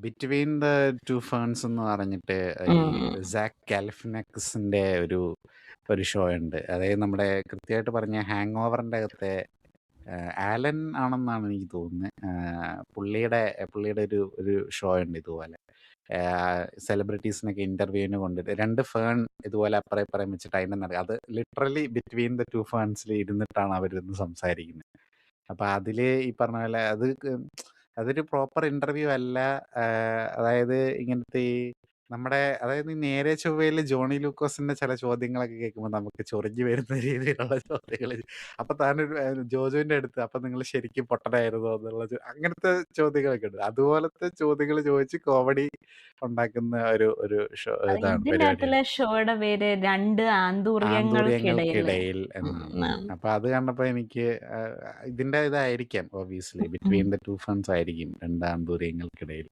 Between the to ferns എന്ന് പറഞ്ഞിട്ട് ഈ ഉം. സാക്ക് ഗാലിഫിനക്സിന്റെ ഒരു ഷോ ഉണ്ട്. അതായത് നമ്മുടെ കൃത്യമായിട്ട് പറഞ്ഞ ഹാങ് ഓവറിന്റെ അകത്തെ ആലൻ ആണെന്നാണ് എനിക്ക് തോന്നുന്നത്. പുള്ളിയുടെ ഒരു ഷോ ഉണ്ട് ഇതുപോലെ. സെലിബ്രിറ്റീസിനൊക്കെ ഇന്റർവ്യൂവിന് കൊണ്ടിട്ട് 2 ഫേൺ ഇതുപോലെ അപ്പുറം ഇപ്പുറം വെച്ചിട്ട് അതിന്റെ നടക്കുക. അത് ലിറ്ററലി ബിറ്റ്വീൻ ദ ടു ഫേൺസിൽ ഇരുന്നിട്ടാണ് അവരിന്ന് സംസാരിക്കുന്നത്. അപ്പൊ അതില് ഈ പറഞ്ഞ പോലെ അതൊരു പ്രോപ്പർ ഇന്റർവ്യൂ അല്ല. അതായത് ഇങ്ങനത്തെ അതായത് ഈ നേരെ ചൊവ്വയില് ജോണി ലൂക്കോസിന്റെ ചില ചോദ്യങ്ങളൊക്കെ കേൾക്കുമ്പോൾ നമുക്ക് ചൊറിഞ്ഞു വരുന്ന രീതിയിലുള്ള ചോദ്യങ്ങൾ. അപ്പൊ താനൊരു ജോജുവിന്റെ അടുത്ത് അപ്പൊ നിങ്ങൾ ശരിക്കും പൊട്ടനായിരുന്നോ എന്നുള്ള അങ്ങനത്തെ ചോദ്യങ്ങളൊക്കെ ഉണ്ട്. അതുപോലത്തെ ചോദ്യങ്ങൾ ചോദിച്ച് കോമഡി ഉണ്ടാക്കുന്ന ഒരു ഷോ ഇതാണ് ഇതിന്റെ പരിപാടിയാണ് അകത്തുള്ള ഷോയുടെ പേര് 2 ആന്തൂറികങ്ങൾക്കിടയിൽ. ആന്തൂറിയങ്ങൾക്കിടയിൽ എന്നാണ്. അപ്പൊ അത് കണ്ടപ്പോ എനിക്ക് ഇതിന്റെ ഇതായിരിക്കാം obviously between the two funs ആയിരിക്കും 2 ആന്തൂറിയങ്ങൾക്കിടയിൽ.